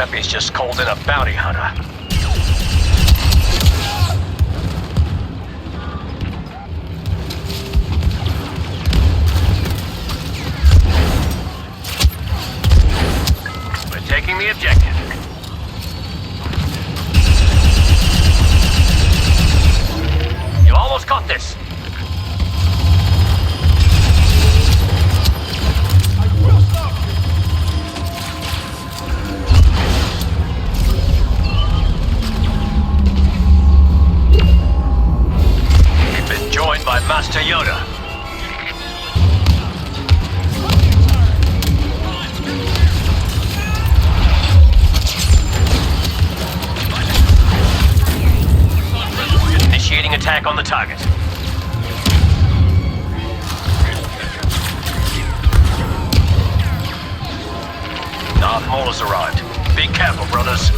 up he's just called in a bounty hunter. We're taking the objective. You almost got this. By Master Yoda. Initiating attack on the target. Darth Maul has arrived. Be careful, brothers.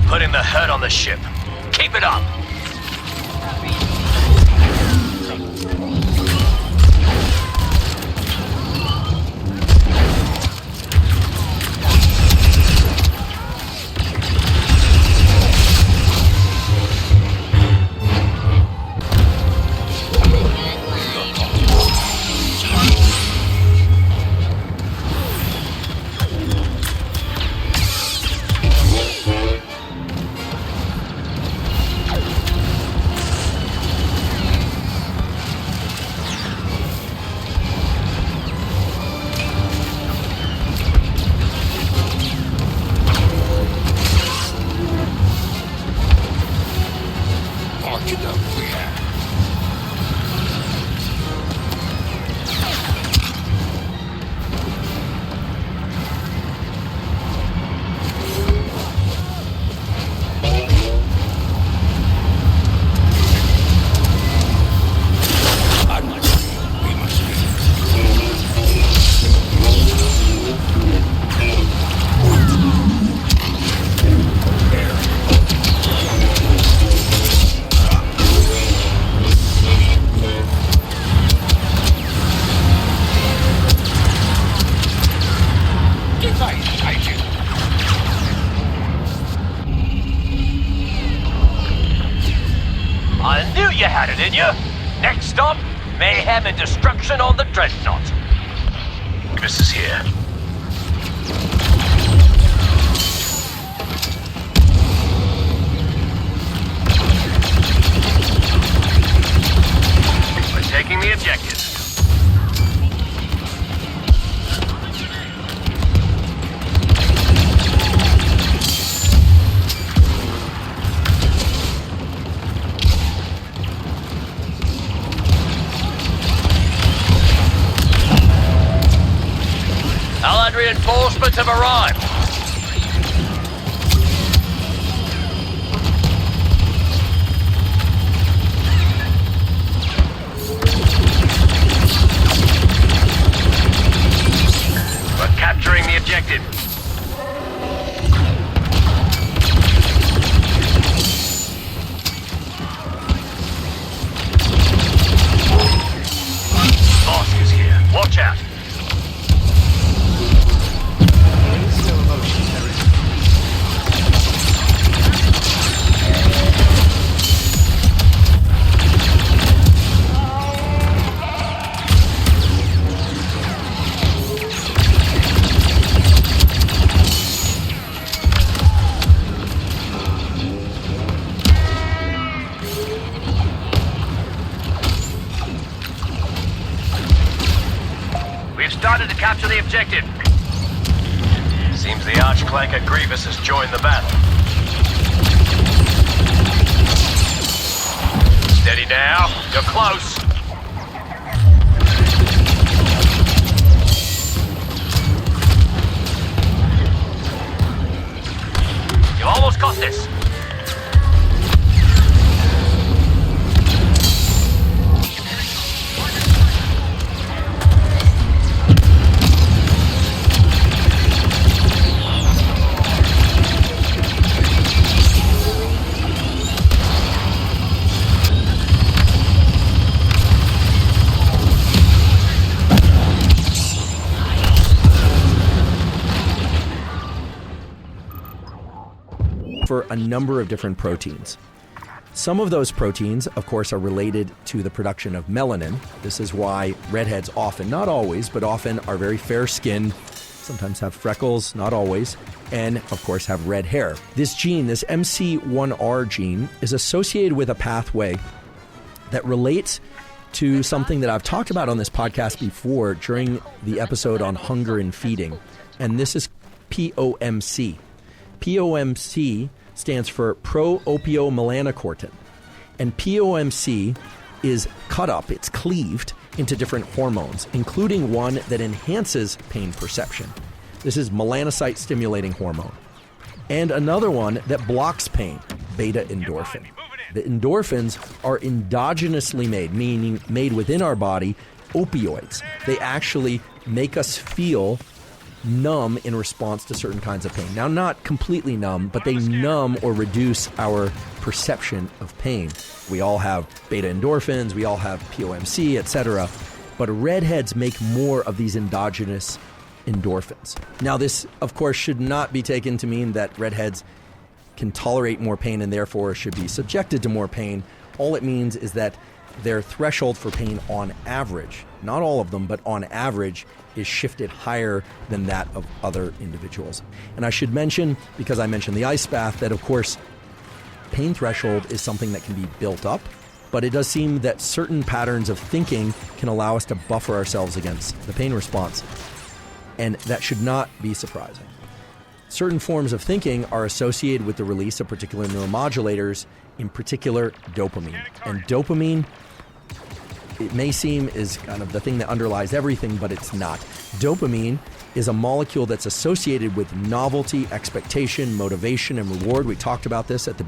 Putting the hurt on the ship. Keep it up! You had it in you. Next stop, mayhem and destruction on the Dreadnought. This is here. We're taking the objective. Allied reinforcements have arrived. We're capturing the objective. Boss is here. Watch out. Started to capture the objective. Seems the arch-clanker Grievous has joined the battle. Steady now. You're close. You almost got this. for a number of different proteins. Some of those proteins, of course, are related to the production of melanin. This is why redheads often, not always, but often are very fair-skinned, sometimes have freckles, not always, and of course have red hair. This gene, this MC1R gene, is associated with a pathway that relates to something that I've talked about on this podcast before during the episode on hunger and feeding, and this is POMC. POMC stands for pro-opiomelanocortin, and POMC is cut up, it's cleaved into different hormones, including one that enhances pain perception. This is melanocyte-stimulating hormone. And another one that blocks pain, beta-endorphin. The endorphins are endogenously made, meaning made within our body, opioids. They actually make us feel numb in response to certain kinds of pain. Now, not completely numb, but they numb or reduce our perception of pain. We all have beta endorphins, we all have POMC, etc. But redheads make more of these endogenous endorphins. Now, this, of course, should not be taken to mean that redheads can tolerate more pain and therefore should be subjected to more pain. All it means is that their threshold for pain on average, not all of them, but on average, is shifted higher than that of other individuals. And I should mention, because I mentioned the ice bath, that of course, pain threshold is something that can be built up, but it does seem that certain patterns of thinking can allow us to buffer ourselves against the pain response. And that should not be surprising. Certain forms of thinking are associated with the release of particular neuromodulators, in particular dopamine. And dopamine, it may seem, is kind of the thing that underlies everything, but it's not. Dopamine is a molecule that's associated with novelty, expectation, motivation, and reward. We talked about this at the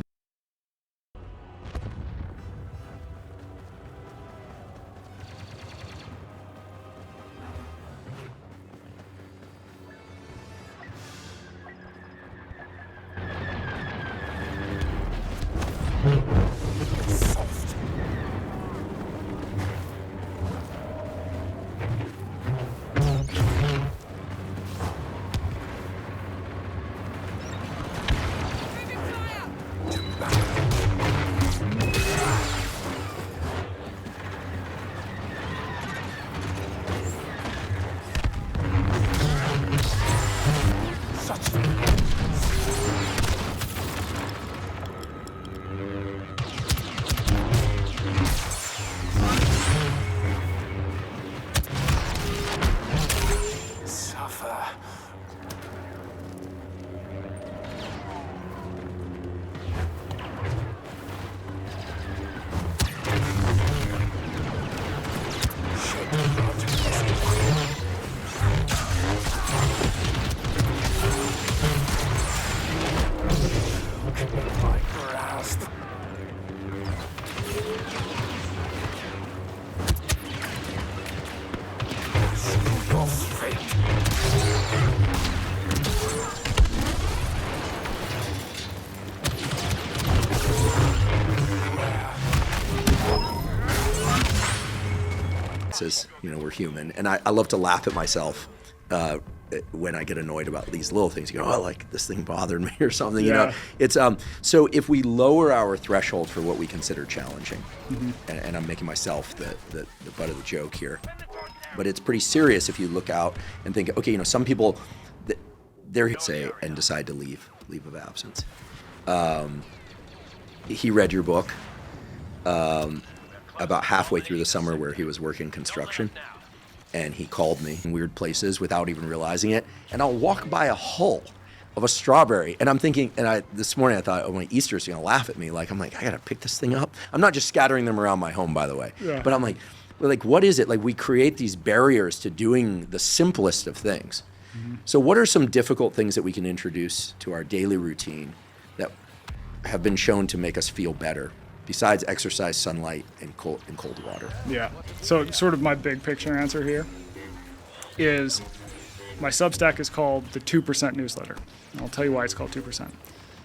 As you know, we're human, and I love to laugh at myself when I get annoyed about these little things. You know, oh, like this thing bothered me or something. Yeah. You know, it's so if we lower our threshold for what we consider challenging, and I'm making myself the butt of the joke here, but it's pretty serious if you look out and think, okay, you know, some people they're say and decide to leave of absence. He read your book. About halfway through the summer where he was working construction, and he called me in weird places without even realizing it, and I'll walk by a hull of a strawberry, and I'm thinking, and this morning I thought, oh, my Easter's gonna laugh at me, like I'm like, I gotta pick this thing up. I'm not just scattering them around my home, by the way, but I'm like, what is it? Like, we create these barriers to doing the simplest of things. So what are some difficult things that we can introduce to our daily routine that have been shown to make us feel better, besides exercise, sunlight, and cold water? Yeah. So sort of my big picture answer here is my Substack is called the 2% newsletter. And I'll tell you why it's called 2%.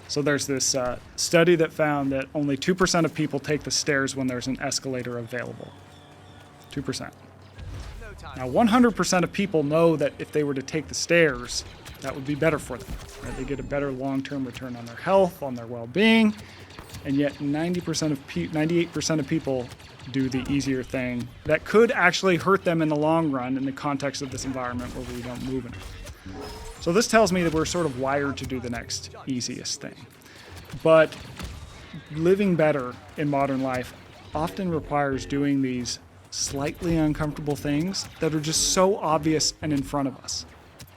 So there's this study that found that only 2% of people take the stairs when there's an escalator available. 2%. Now, 100% of people know that if they were to take the stairs, that would be better for them. Right? They get a better long-term return on their health, on their well-being, and yet 98% of people do the easier thing that could actually hurt them in the long run in the context of this environment where we don't move enough. So this tells me that we're sort of wired to do the next easiest thing. But living better in modern life often requires doing these slightly uncomfortable things that are just so obvious and in front of us.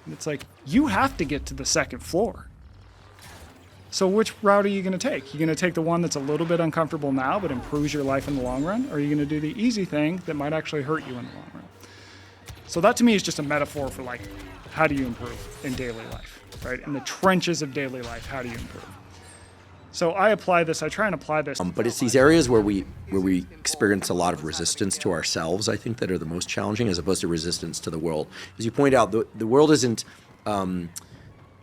And it's like, you have to get to the second floor. So which route are you going to take? You're going to take the one that's a little bit uncomfortable now but improves your life in the long run? Or are you going to do the easy thing that might actually hurt you in the long run? So that to me is just a metaphor for like, how do you improve in daily life, right? In the trenches of daily life, how do you improve? So I apply this, I try and apply this. But it's these areas where we experience a lot of resistance to ourselves, I think, that are the most challenging, as opposed to resistance to the world. As you point out, the world isn't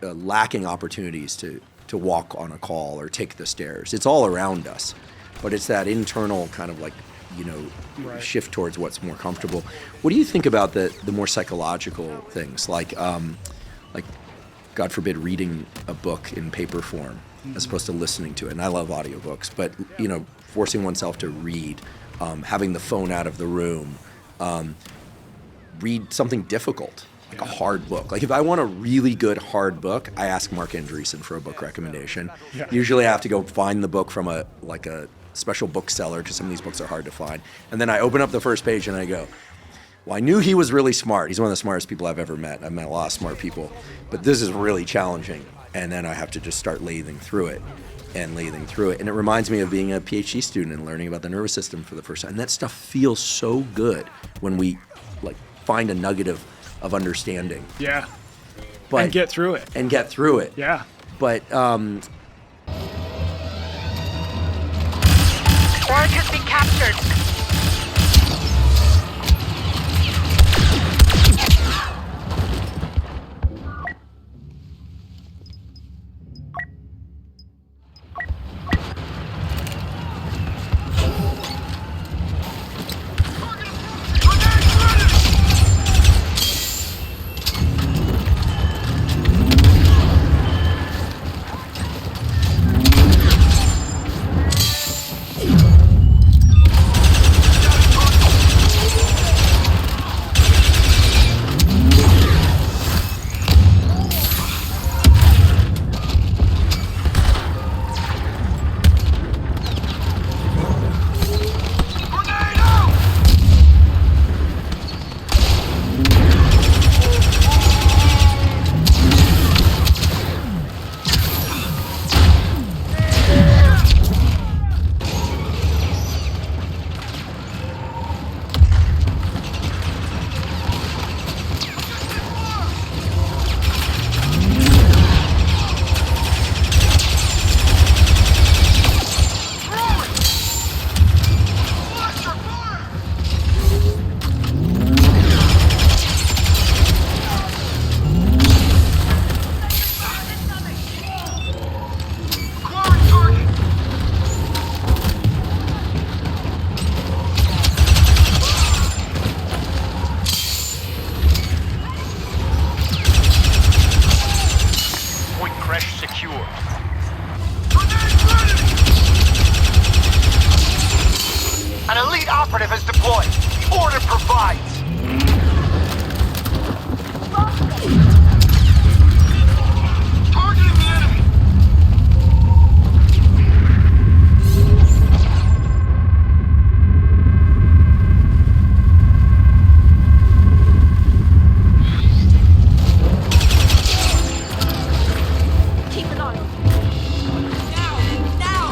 lacking opportunities to walk on a call or take the stairs. It's all around us. But it's that internal kind of like, Right. shift towards what's more comfortable. What do you think about the more psychological things, like God forbid, reading a book in paper form as opposed to listening to it? And I love audiobooks, but forcing oneself to read, having the phone out of the room, read something difficult, like a hard book. Like if I want a really good hard book, I ask Mark Andreessen for a book recommendation. Yeah. Usually I have to go find the book from a special bookseller, because some of these books are hard to find. And then I open up the first page and I go, well, I knew he was really smart. He's one of the smartest people I've ever met. I've met a lot of smart people, but this is really challenging. And then I have to just start lathing through it. And it reminds me of being a PhD student and learning about the nervous system for the first time. And that stuff feels so good when we find a nugget of understanding. Yeah. But, and get through it. Yeah. But Darth has been captured. operative is deployed. Order provides. Targeting the enemy. Keep an eye on him. Now!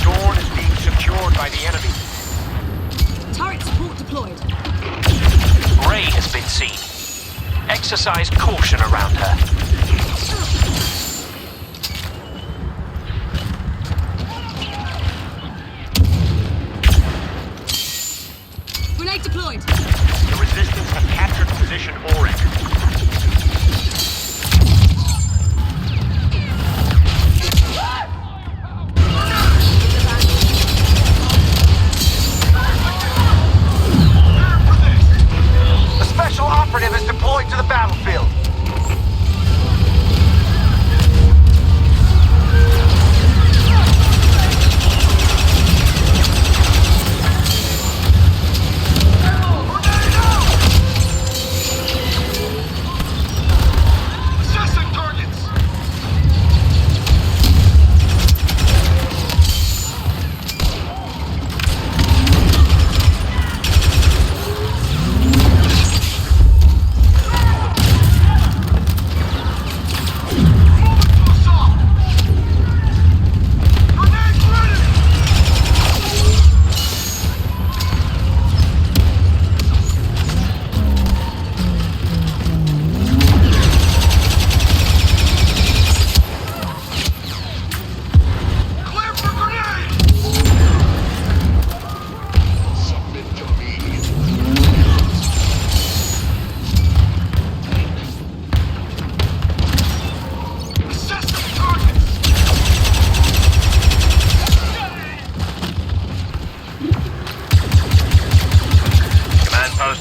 Dawn is being secured by the enemy. Turret support deployed. Rey has been seen. Exercise caution around her. Grenade deployed. The resistance have captured position Auric.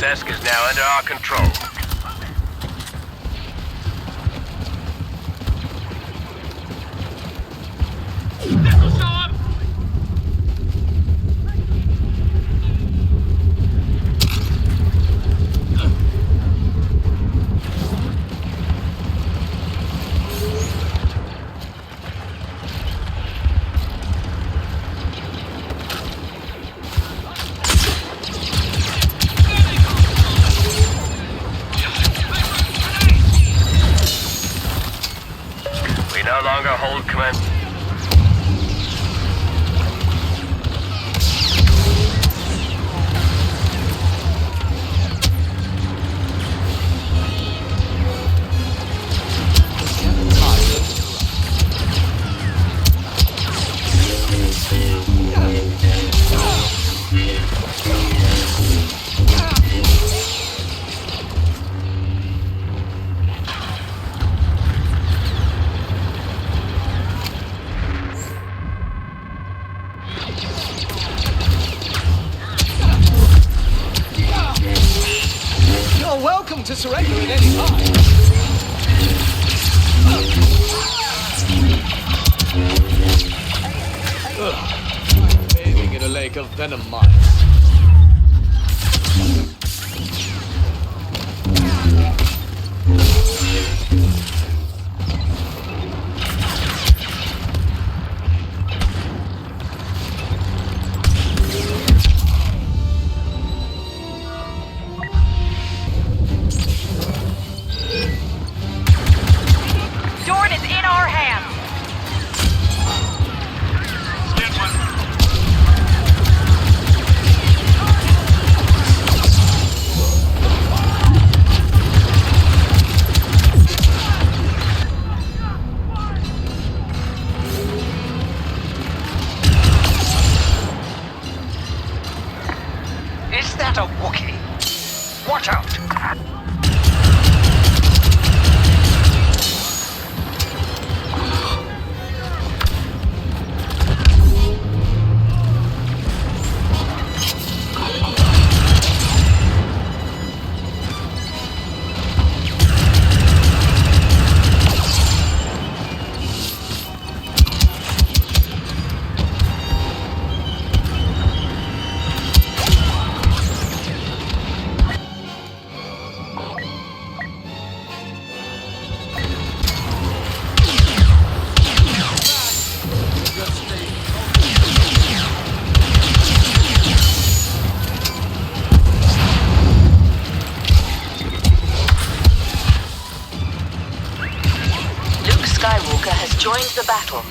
desk is now under our control. This'll show 'em! We no longer hold command. You're welcome to surrender at any time. Bathing in a lake of venom mice. Dorn is in our hands. Is that a Wookiee? Watch out! Luke Skywalker has joined the battle.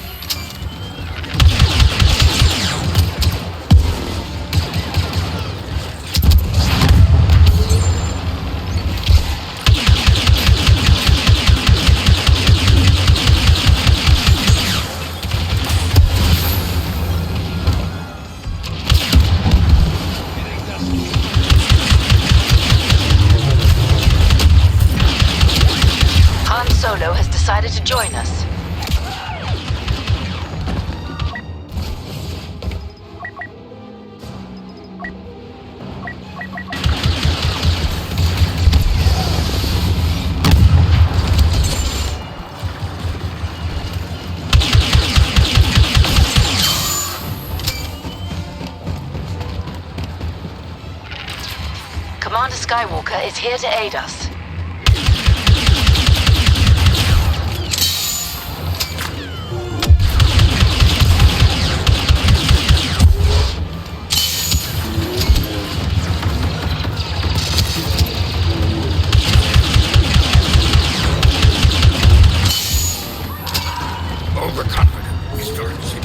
Han Solo has decided to join us. Commander Skywalker is here to aid us. Overconfident. We started shooting.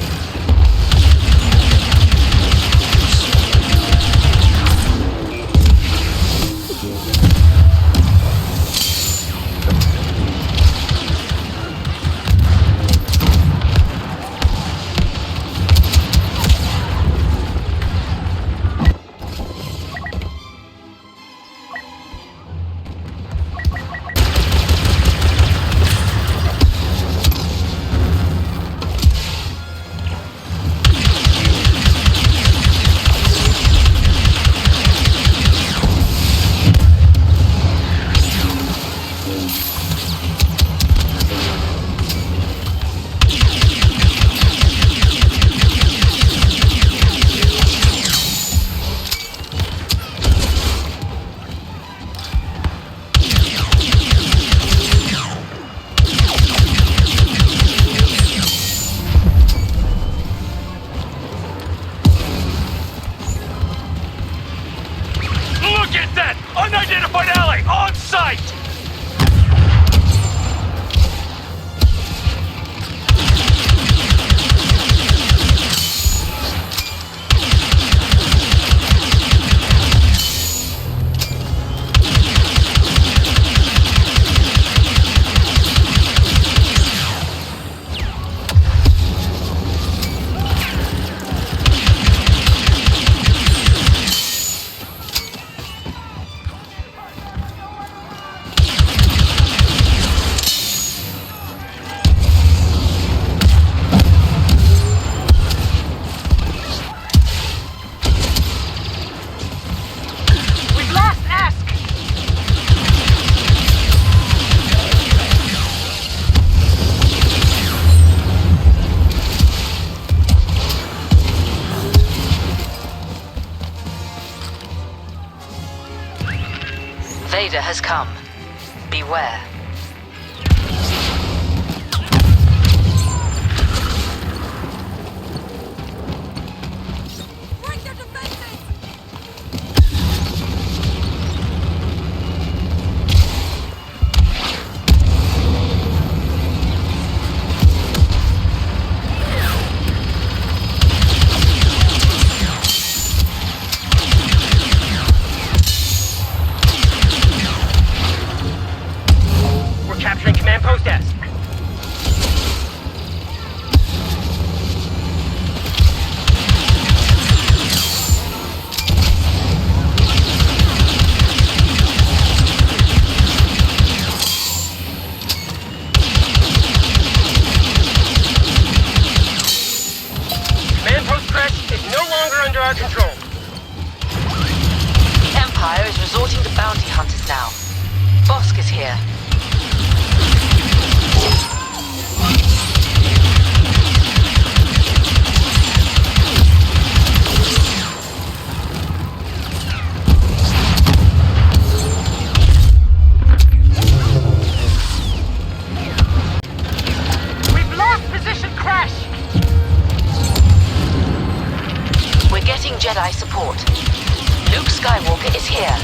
invader has come. Beware. Break their defenses! We're capturing command post S. Command post Crest is no longer under our control. The Empire is resorting to bounty hunters now. Bosk is here. We've lost position, Crash! We're getting Jedi support. Luke Skywalker is here.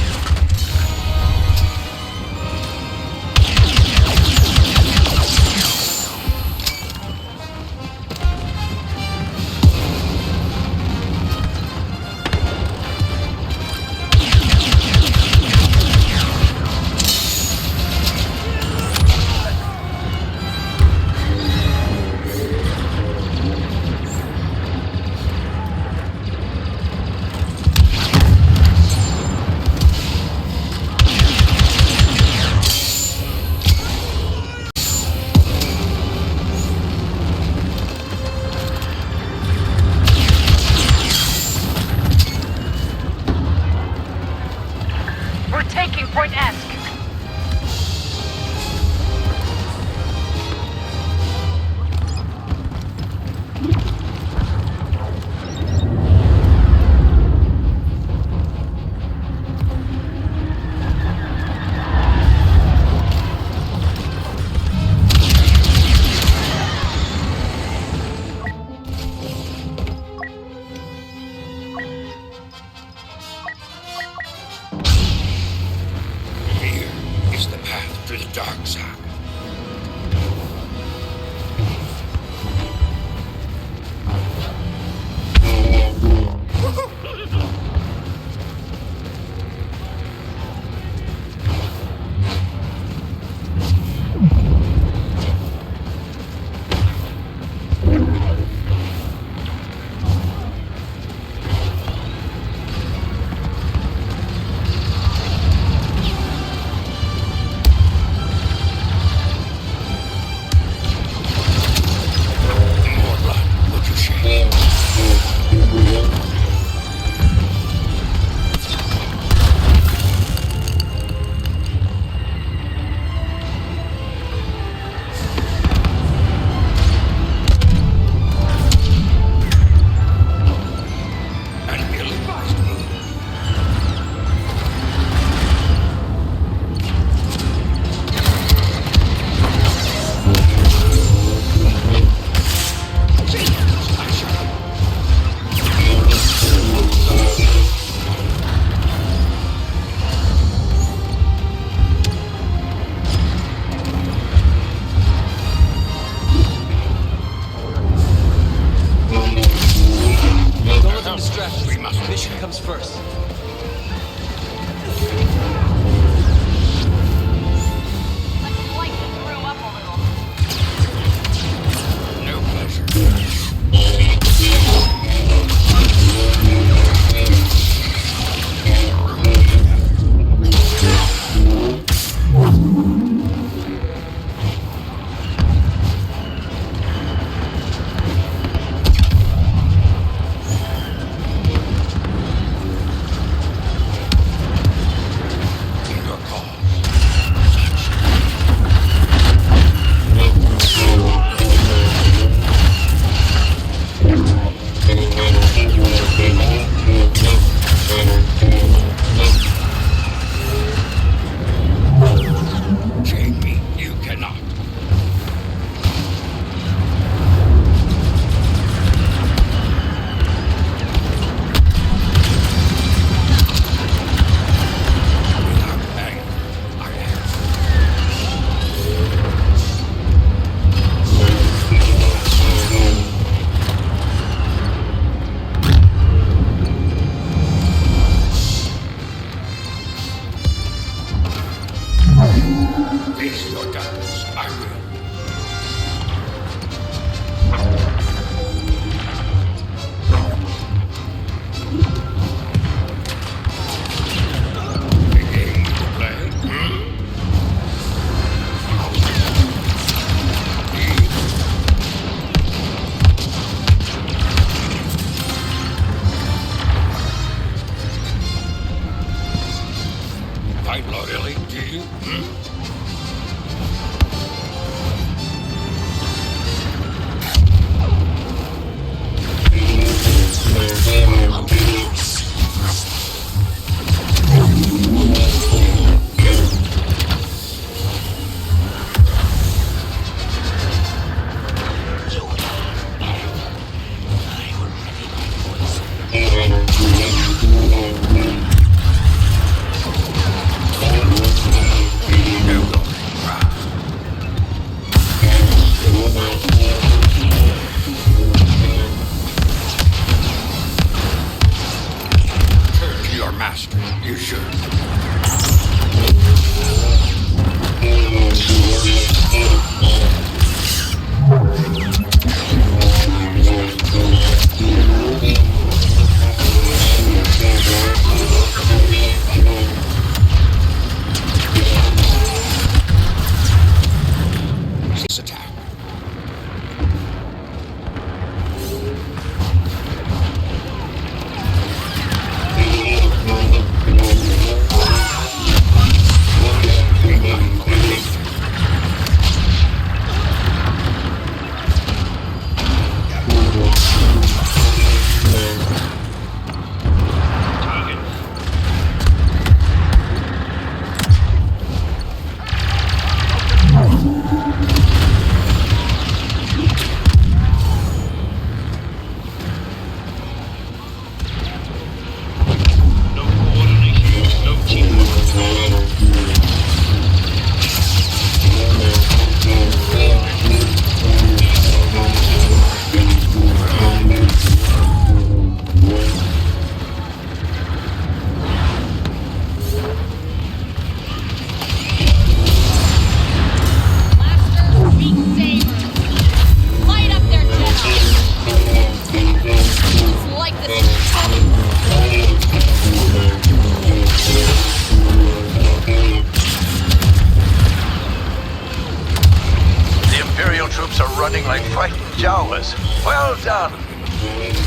Starwars. Well done.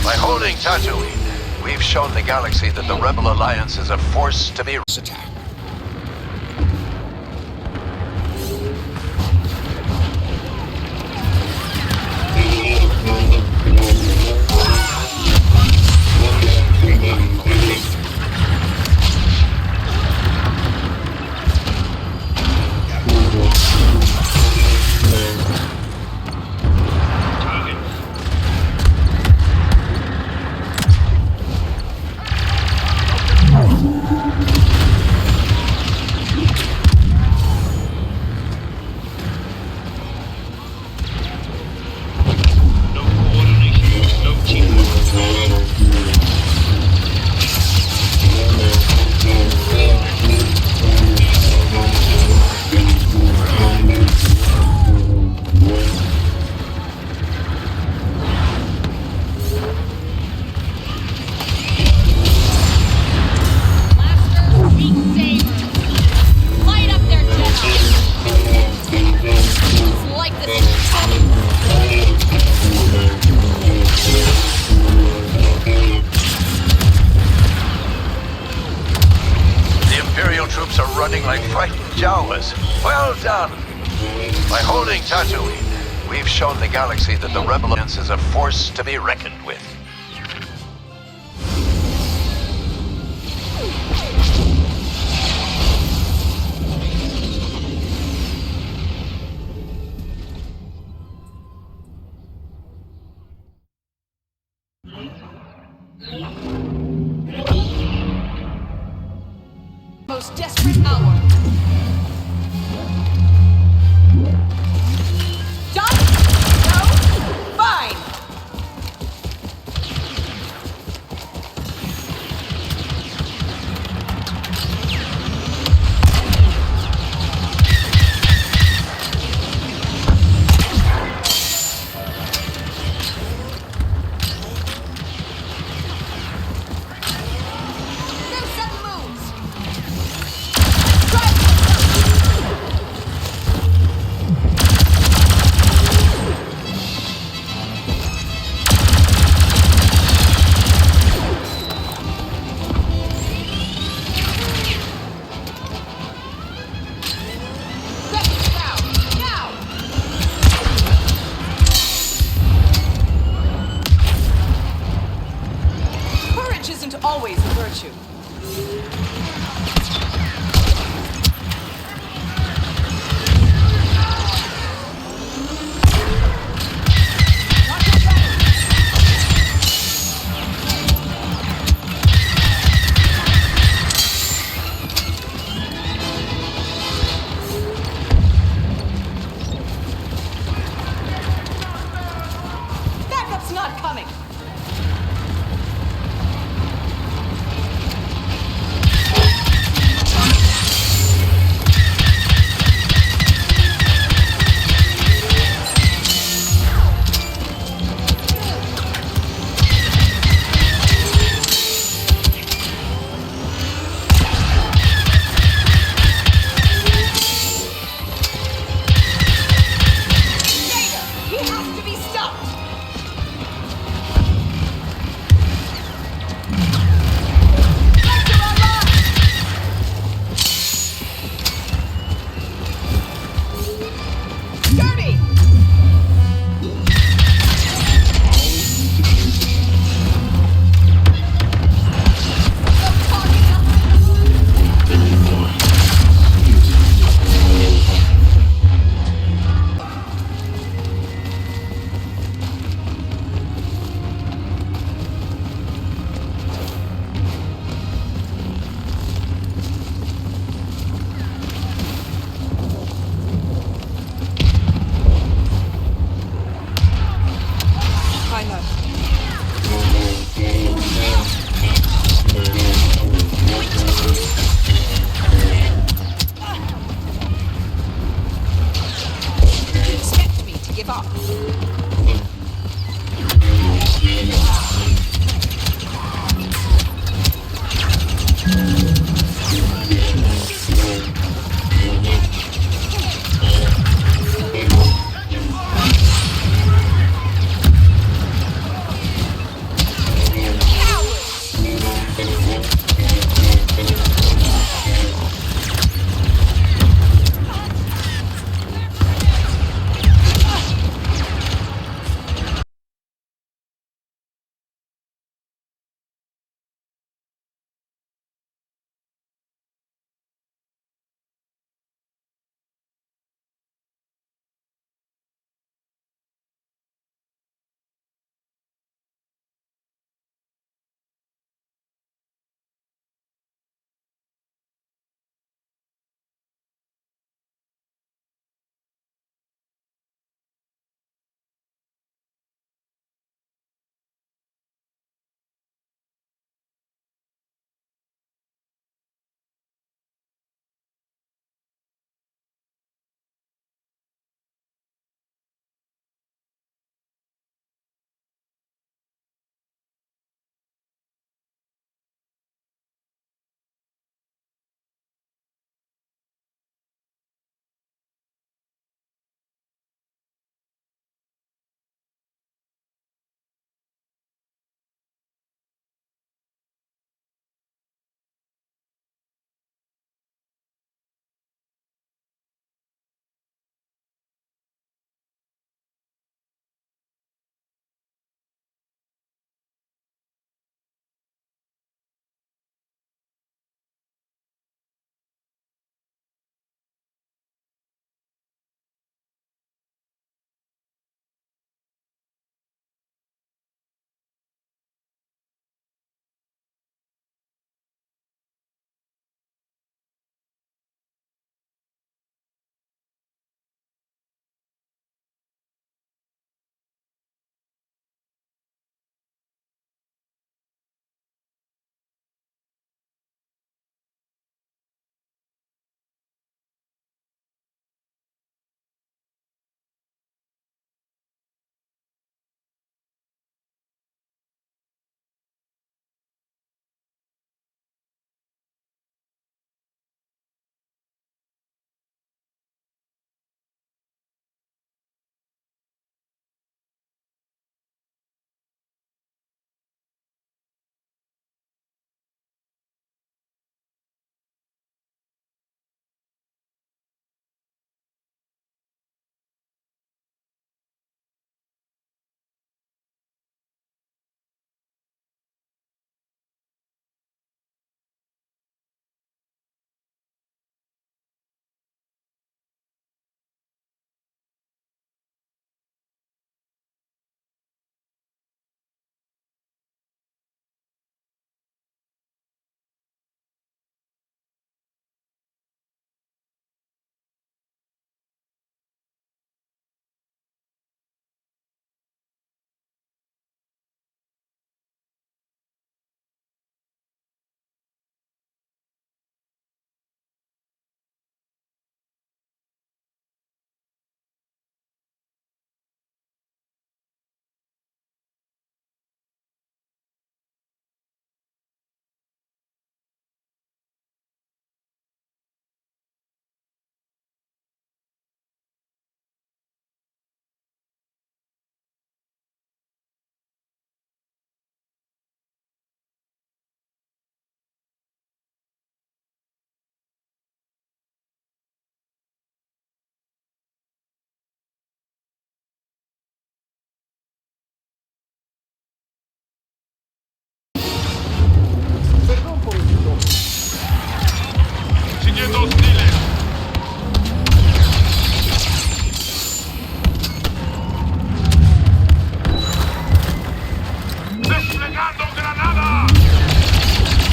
By holding Tatooine, we've shown the galaxy that the Rebel Alliance is a force to be attacked. Well done. By holding Tatooine, we've shown the galaxy that the Rebel Alliance is a force to be reckoned with. Most desperate hour. Done? No? Fine. No sudden moves. Courage isn't always a virtue. Backup's not coming. He has to be stopped!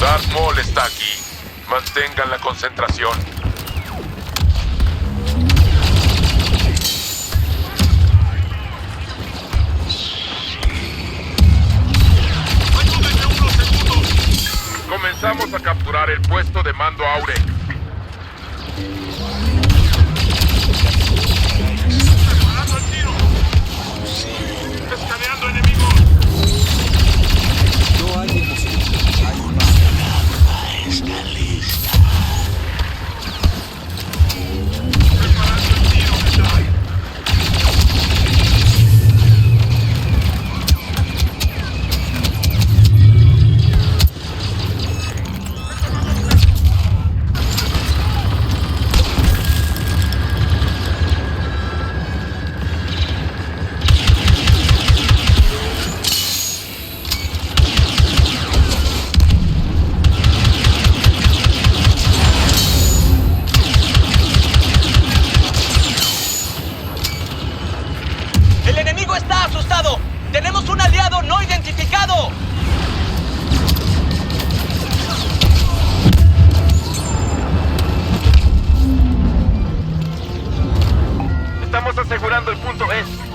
Darth Maul está aquí. Mantengan la concentración. Comenzamos a capturar el puesto de mando Aure. ¡Disparando al tiro! ¡Escaneando enemigos! No hay emoción. Está lista. ¡Preparando el tiro, Jedi! ¡El enemigo está asustado! ¡Tenemos un aliado no identificado! Estamos asegurando el punto S.